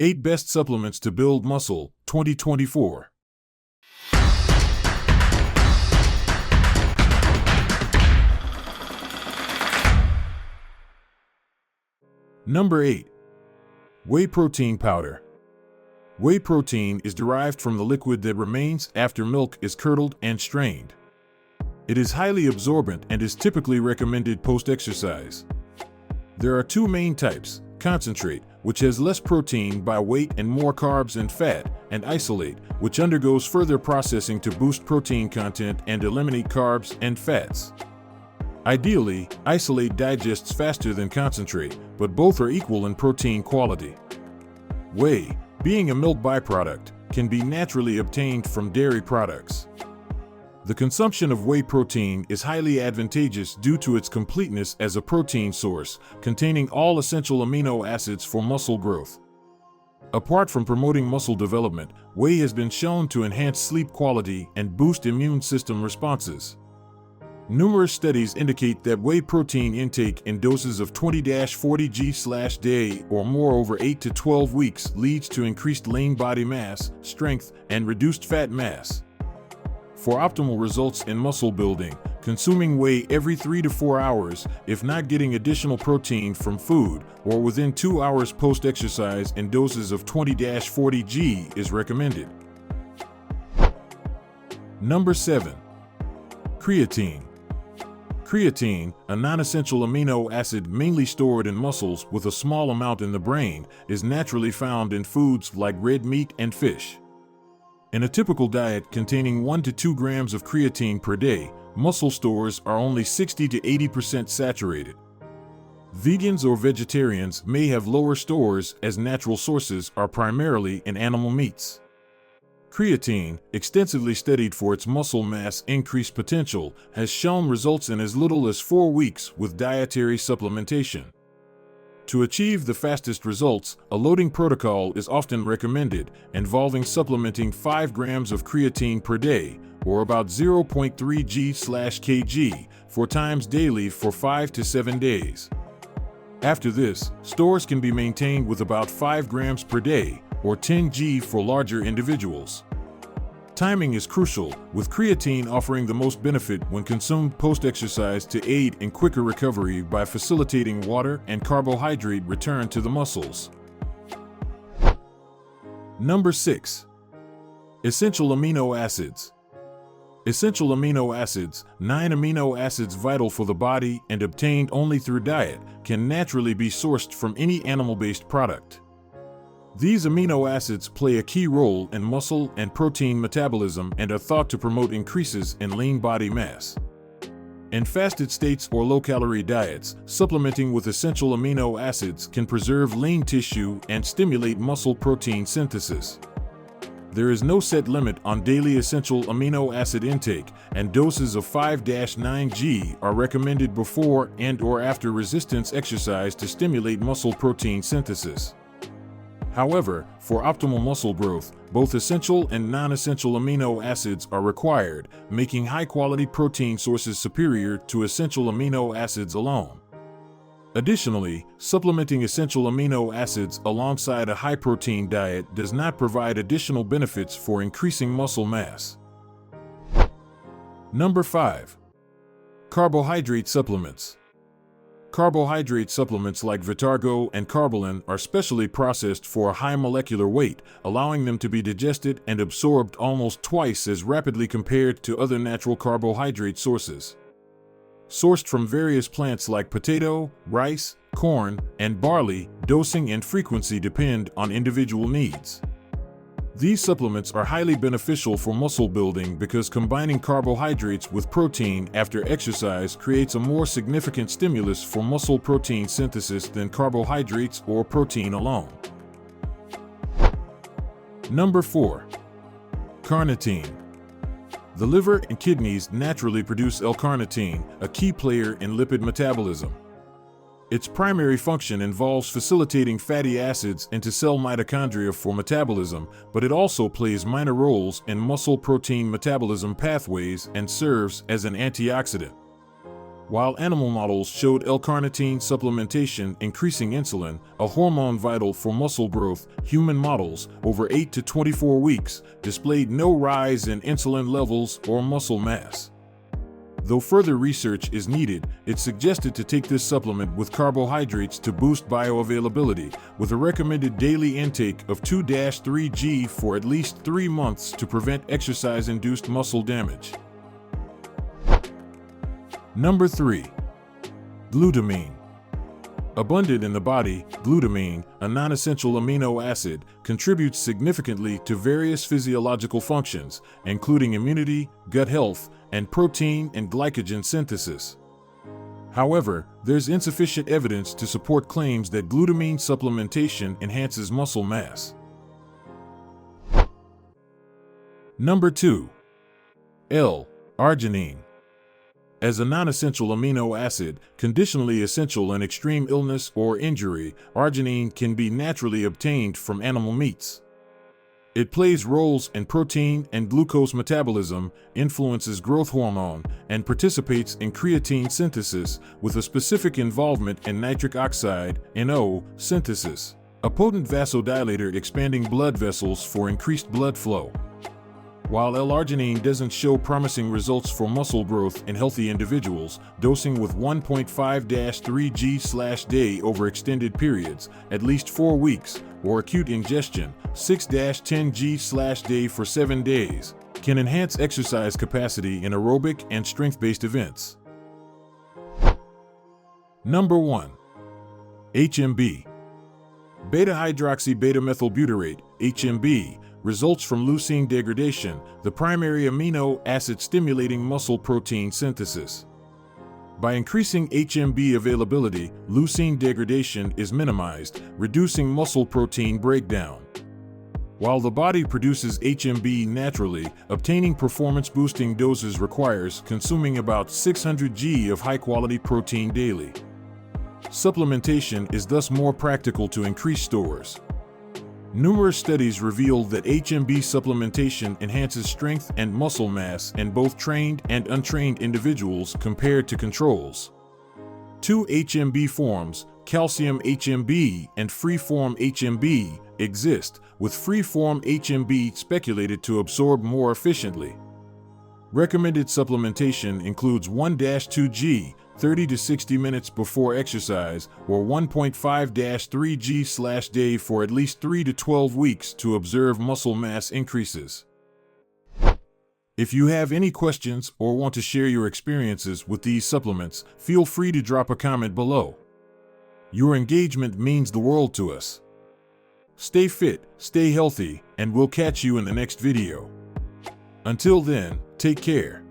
8 Best Supplements to Build Muscle, 2024. Number 8. Whey protein powder. Whey protein is derived from the liquid that remains after milk is curdled and strained. It is highly absorbent and is typically recommended post-exercise. There are two main types: concentrate, which has less protein by weight and more carbs and fat, and isolate, which undergoes further processing to boost protein content and eliminate carbs and fats. Ideally, isolate digests faster than concentrate, but both are equal in protein quality. Whey, being a milk byproduct, can be naturally obtained from dairy products. The consumption of whey protein is highly advantageous due to its completeness as a protein source, containing all essential amino acids for muscle growth. Apart from promoting muscle development, whey has been shown to enhance sleep quality and boost immune system responses. Numerous studies indicate that whey protein intake in doses of 20-40 g/day or more over 8 to 12 weeks leads to increased lean body mass, strength, and reduced fat mass. For optimal results in muscle building, consuming whey every 3 to 4 hours, if not getting additional protein from food, or within 2 hours post-exercise in doses of 20-40 g is recommended. Number 7. Creatine. Creatine, a non-essential amino acid mainly stored in muscles with a small amount in the brain, is naturally found in foods like red meat and fish. In a typical diet containing 1 to 2 grams of creatine per day, muscle stores are only 60 to 80% saturated. Vegans or vegetarians may have lower stores as natural sources are primarily in animal meats. Creatine, extensively studied for its muscle mass increase potential, has shown results in as little as 4 weeks with dietary supplementation. To achieve the fastest results, a loading protocol is often recommended, involving supplementing 5 grams of creatine per day, or about 0.3 g/kg, 4 times daily for 5 to 7 days. After this, stores can be maintained with about 5 grams per day, or 10 g for larger individuals. Timing is crucial, with creatine offering the most benefit when consumed post-exercise to aid in quicker recovery by facilitating water and carbohydrate return to the muscles. Number 6. Essential amino acids. Essential amino acids, 9 amino acids vital for the body and obtained only through diet, can naturally be sourced from any animal-based product. These amino acids play a key role in muscle and protein metabolism and are thought to promote increases in lean body mass. In fasted states or low-calorie diets, supplementing with essential amino acids can preserve lean tissue and stimulate muscle protein synthesis. There is no set limit on daily essential amino acid intake, and doses of 5-9 g are recommended before and/or after resistance exercise to stimulate muscle protein synthesis. However, for optimal muscle growth, both essential and non-essential amino acids are required, making high-quality protein sources superior to essential amino acids alone. Additionally, supplementing essential amino acids alongside a high-protein diet does not provide additional benefits for increasing muscle mass. Number 5. Carbohydrate supplements. Carbohydrate supplements like Vitargo and Carbolin are specially processed for a high molecular weight, allowing them to be digested and absorbed almost twice as rapidly compared to other natural carbohydrate sources. Sourced from various plants like potato, rice, corn, and barley, dosing and frequency depend on individual needs. These supplements are highly beneficial for muscle building because combining carbohydrates with protein after exercise creates a more significant stimulus for muscle protein synthesis than carbohydrates or protein alone. Number 4. Carnitine. The liver and kidneys naturally produce L-carnitine, a key player in lipid metabolism. Its primary function involves facilitating fatty acids into cell mitochondria for metabolism, but it also plays minor roles in muscle protein metabolism pathways and serves as an antioxidant. While animal models showed L-carnitine supplementation increasing insulin, a hormone vital for muscle growth, human models, over 8 to 24 weeks, displayed no rise in insulin levels or muscle mass. Though further research is needed, it's suggested to take this supplement with carbohydrates to boost bioavailability, with a recommended daily intake of 2-3 g for at least 3 months to prevent exercise-induced muscle damage. Number 3. Glutamine. Abundant in the body, glutamine, a non-essential amino acid, contributes significantly to various physiological functions, including immunity, gut health, and protein and glycogen synthesis. However, there's insufficient evidence to support claims that glutamine supplementation enhances muscle mass. Number 2. L-arginine. As a non-essential amino acid, conditionally essential in extreme illness or injury, arginine can be naturally obtained from animal meats. It plays roles in protein and glucose metabolism, influences growth hormone, and participates in creatine synthesis, with a specific involvement in nitric oxide (NO) synthesis, a potent vasodilator expanding blood vessels for increased blood flow. While L-arginine doesn't show promising results for muscle growth in healthy individuals, dosing with 1.5-3 g/day over extended periods, at least 4 weeks, or acute ingestion, 6-10 g/day for 7 days, can enhance exercise capacity in aerobic and strength-based events. Number 1. HMB. Beta-hydroxybeta-methylbutyrate, HMB, results from leucine degradation, the primary amino acid stimulating muscle protein synthesis. By increasing HMB availability, leucine degradation is minimized, reducing muscle protein breakdown. While the body produces HMB naturally, obtaining performance-boosting doses requires consuming about 600 g of high-quality protein daily. Supplementation is thus more practical to increase stores. Numerous studies reveal that HMB supplementation enhances strength and muscle mass in both trained and untrained individuals compared to controls. 2 HMB forms, calcium HMB and free-form HMB, exist, with free-form HMB speculated to absorb more efficiently. Recommended supplementation includes 1-2 g, 30 to 60 minutes before exercise, or 1.5-3 g/day for at least 3 to 12 weeks to observe muscle mass increases. If you have any questions or want to share your experiences with these supplements, feel free to drop a comment below. Your engagement means the world to us. Stay fit, stay healthy, and we'll catch you in the next video. Until then, take care.